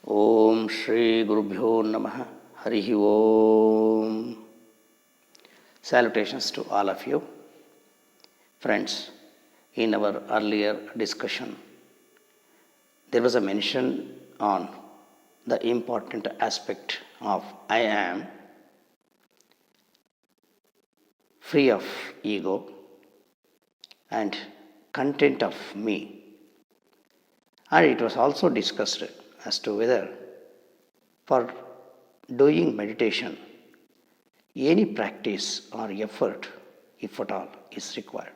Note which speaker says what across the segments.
Speaker 1: Om Shri Gurubhyo Namaha Harihi Om. Salutations to all of you. Friends, in our earlier discussion, there was a mention on the important aspect of I am free of ego and content of me. And it was also discussed as to whether for doing meditation, any practice or effort, if at all, is required.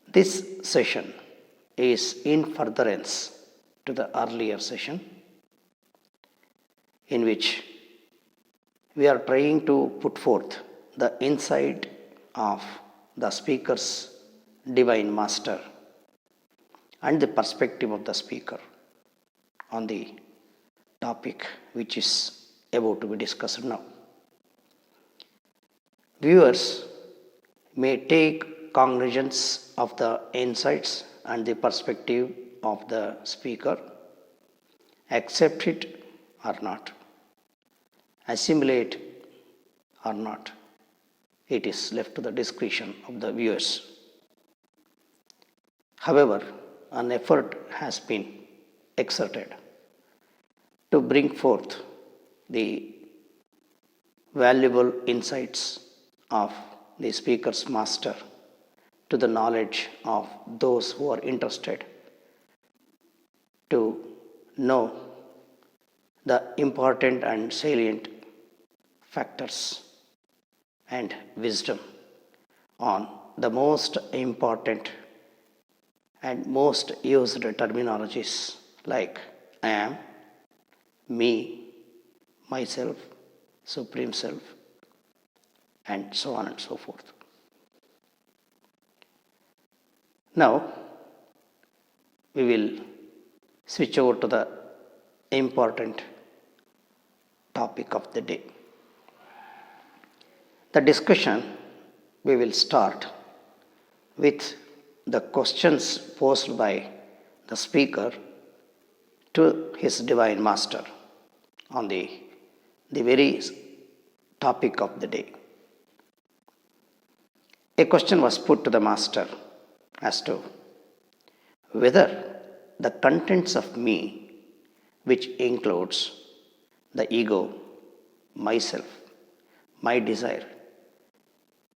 Speaker 1: This session is in furtherance to the earlier session, in which we are trying to put forth the insight of the speaker's divine master and the perspective of the speaker on the topic which is about to be discussed now. Viewers may take cognizance of the insights and the perspective of the speaker, accept it or not, assimilate or not. It is left to the discretion of the viewers. However, an effort has been exerted to bring forth the valuable insights of the speaker's master to the knowledge of those who are interested to know the important and salient factors and wisdom on the most important and most used terminologies like I am, me, myself, Supreme Self, and so on and so forth. Now, we will switch over to the important topic of the day. The discussion we will start with the questions posed by the speaker to his divine master on the very topic of the day. A question was put to the master as to whether the contents of me, which includes the ego, myself, my desire,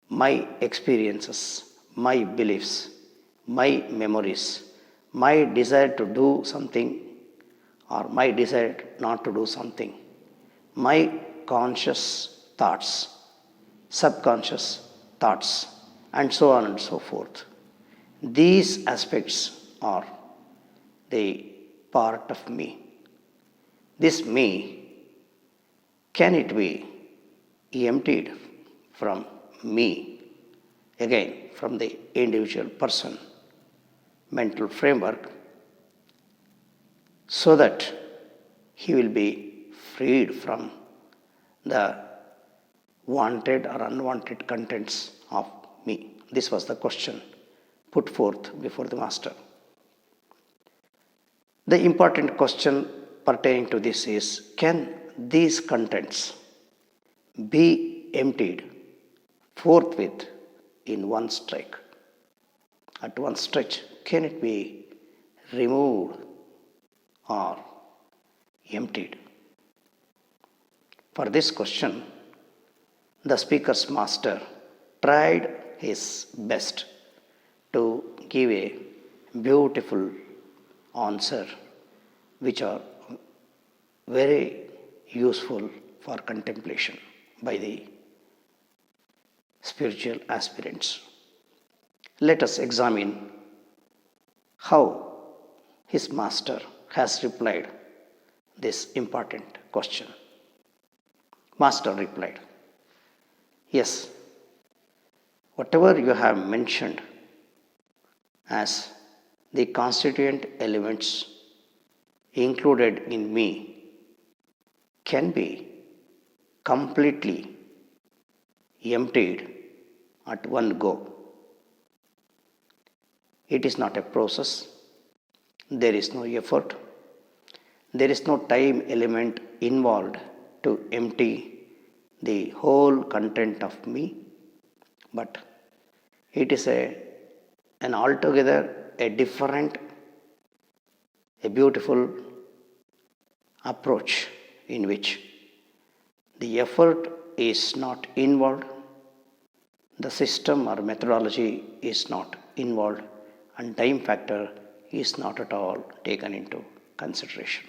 Speaker 1: my experiences, my beliefs, my memories, my desire to do something or my desire not to do something, my conscious thoughts, subconscious thoughts, and so on and so forth. These aspects are the part of me. This me, can it be emptied from me, again from the individual person mental framework, so that he will be freed from the wanted or unwanted contents of me? This was the question put forth before the master. The important question pertaining to this is, can these contents be emptied forthwith in one strike? At one stretch, can it be removed or emptied? For this question, the speaker's master tried his best to give a beautiful answer, which are very useful for contemplation by the spiritual aspirants. Let us examine how his master has replied this important question. Master replied, yes, whatever you have mentioned as the constituent elements included in me can be completely emptied at one go. It is not a process, there is no effort, There is no time element involved to empty the whole content of me, but it is an altogether a different, a beautiful approach in which the effort is not involved, the system or methodology is not involved, and time factor is not at all taken into consideration.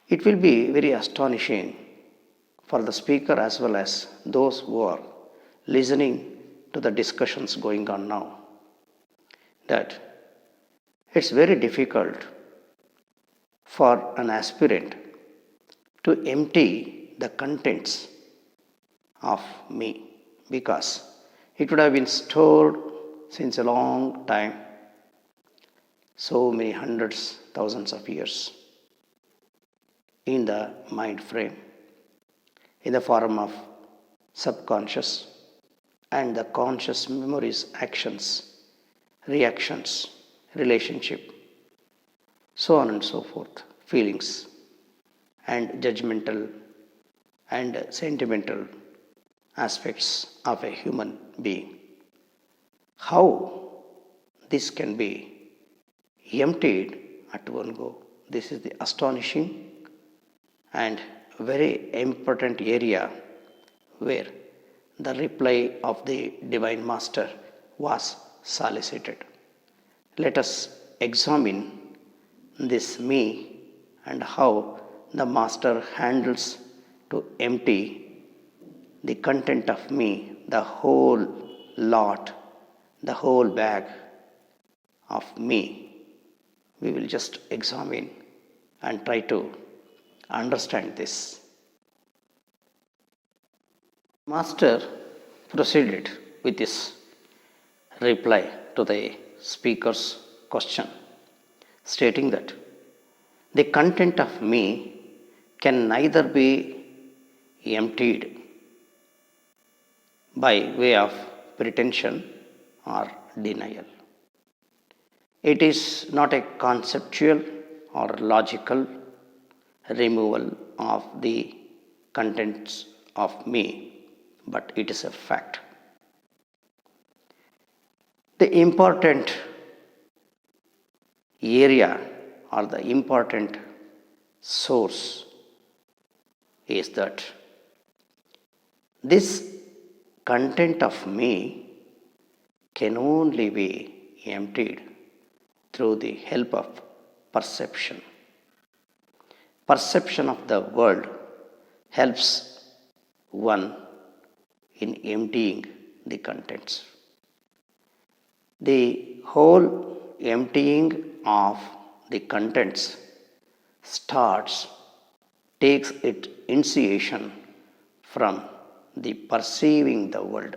Speaker 1: It will be very astonishing for the speaker as well as those who are listening to the discussions going on now, that it's very difficult for an aspirant to empty the contents of me, because it would have been stored since a long time, so many hundreds, thousands of years, in the mind frame, in the form of subconscious and the conscious memories, actions, reactions, relationship, so on and so forth, feelings and judgmental and sentimental aspects of a human being. How this can be emptied at one go? This is the astonishing and very important area where the reply of the Divine Master was solicited. Let us examine this me and how the Master handles to empty the content of me, the whole lot, the whole bag of me. We will just examine and try to understand this. Master proceeded with his reply to the speaker's question, stating that the content of me can neither be emptied by way of pretension or denial. It is not a conceptual or logical removal of the contents of me, but it is a fact. The important area or the important source is that this content of me can only be emptied through the help of perception. Perception of the world helps one in emptying the contents. The whole emptying of the contents takes its initiation from the perceiving the world.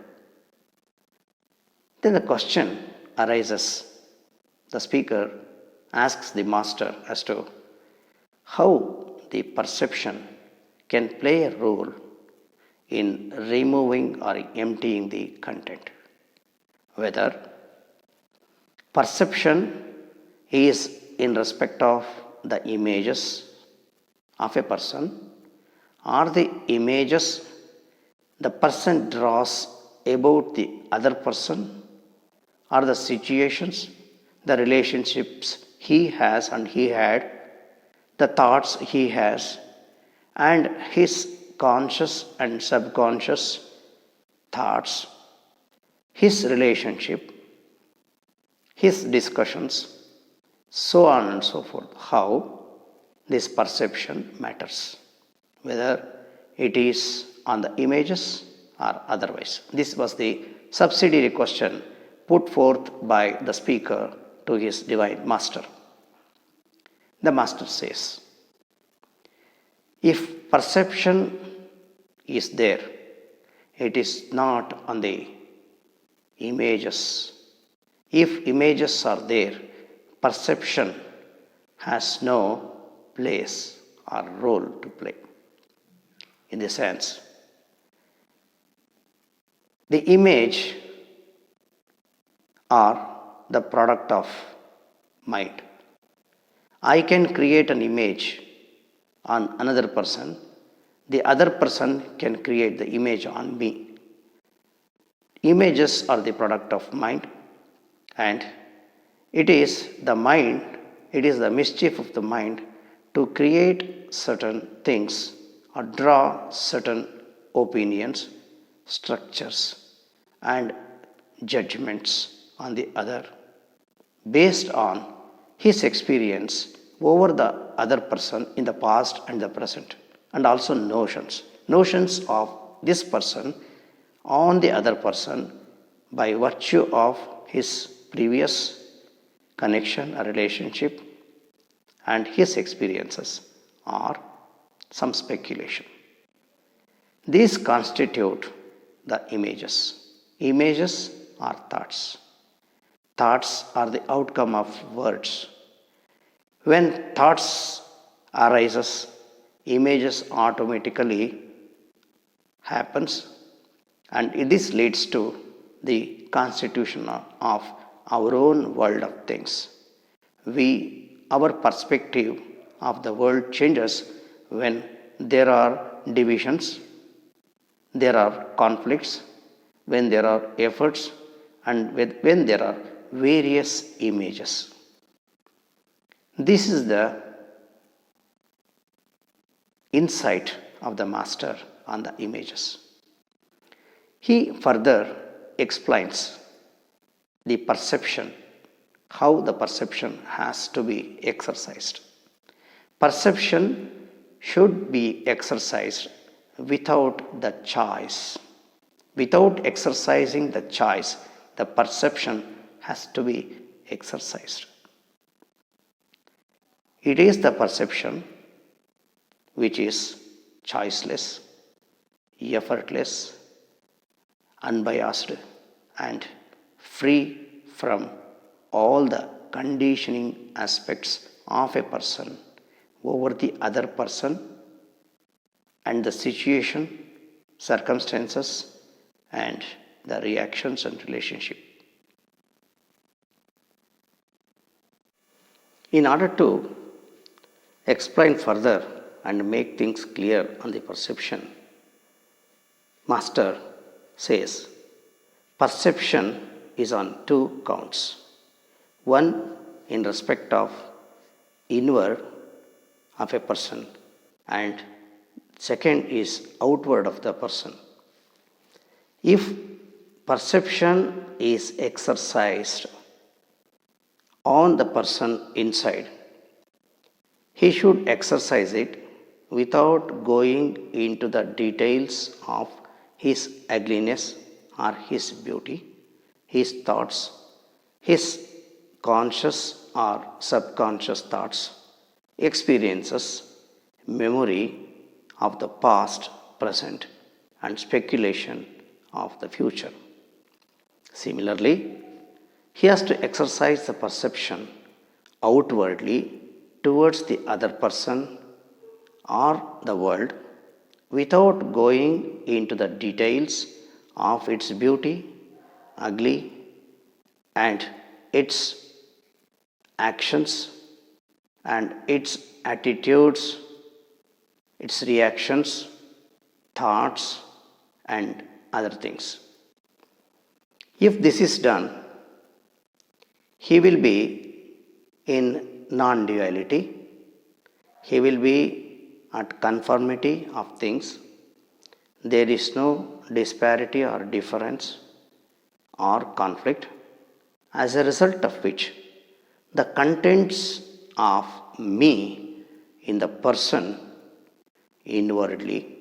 Speaker 1: Then the question arises. The speaker asks the Master as to how the perception can play a role in removing or emptying the content. Whether perception is in respect of the images of a person, or the images the person draws about the other person, or the situations, the relationships he has and he had, the thoughts he has, and his conscious and subconscious thoughts, his relationship, his discussions, so on and so forth. How this perception matters, whether it is on the images or otherwise. This was the subsidiary question put forth by the speaker to his Divine Master. The Master says, if perception is there, it is not on the images. If images are there, perception has no place or role to play. In the sense, the image are the product of mind. I can create an image on another person. The other person can create the image on me. Images are the product of mind, and it is the mind, it is the mischief of the mind to create certain things or draw certain opinions, structures, and judgments on the other based on his experience over the other person in the past and the present, and also notions of this person on the other person by virtue of his previous connection or relationship and his experiences or some speculation. These constitute the images. Images are thoughts. Thoughts are the outcome of words. When thoughts arises, images automatically happens, and this leads to the constitution of our own world of things. Our perspective of the world changes when there are divisions, there are conflicts, when there are efforts, and when there are various images. This is the insight of the master on the images. He further explains the perception, how the perception has to be exercised. Perception should be exercised without the choice. Without exercising the choice, the perception has to be exercised. It is the perception which is choiceless, effortless, unbiased, and free from all the conditioning aspects of a person over the other person and the situation, circumstances, and the reactions and relationship. In order to explain further and make things clear on the perception, Master says perception is on two counts. One in respect of inward of a person, and second is outward of the person. If perception is exercised on the person inside, he should exercise it without going into the details of his ugliness or his beauty, his thoughts, his conscious or subconscious thoughts, experiences, memory of the past, present, and speculation of the future. Similarly, he has to exercise the perception outwardly towards the other person or the world without going into the details of its beauty, ugly, and its actions and its attitudes, its reactions, thoughts, and other things. If this is done, he will be in non-duality, he will be at conformity of things. There is no disparity or difference or conflict, as a result of which the contents of me in the person inwardly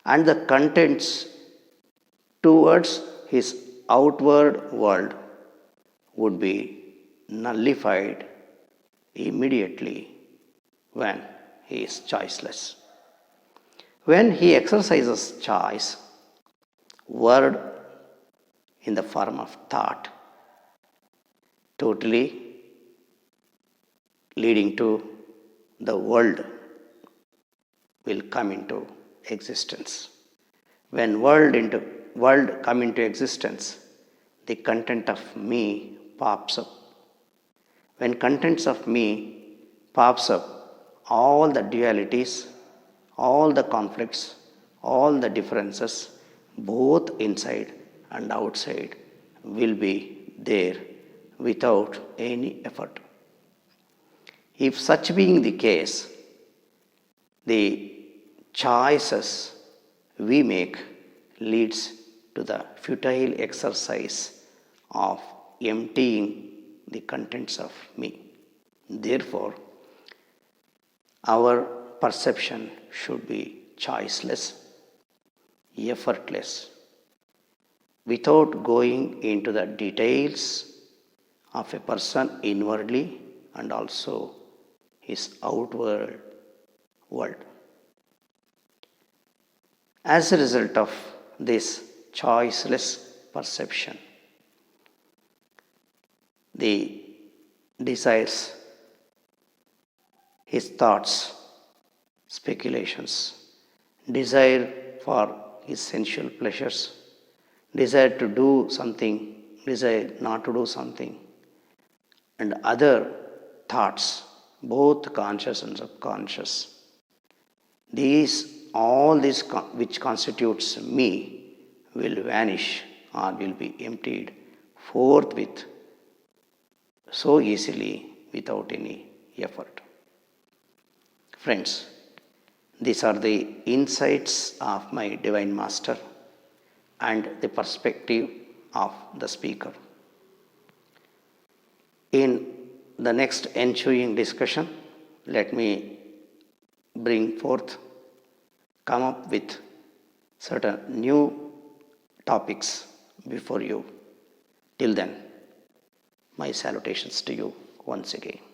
Speaker 1: and the contents towards his outward world would be nullified immediately when he is choiceless. When he exercises choice, word in the form of thought, totally leading to the world will come into existence. When world come into existence, the content of me pops up. When contents of me pops up, all the dualities, all the conflicts, all the differences, both inside and outside, will be there without any effort. If such being the case, the choices we make leads to the futile exercise of emptying the contents of me. Therefore, our perception should be choiceless, effortless, without going into the details of a person inwardly and also his outward world. As a result of this choiceless perception, the desires, his thoughts, speculations, desire for his sensual pleasures, desire to do something, desire not to do something, and other thoughts, both conscious and subconscious. All this which constitutes me will vanish or will be emptied forthwith so easily without any effort. Friends, these are the insights of my Divine Master and the perspective of the speaker. In the next ensuing discussion, let me come up with certain new topics before you. Till then, my salutations to you once again.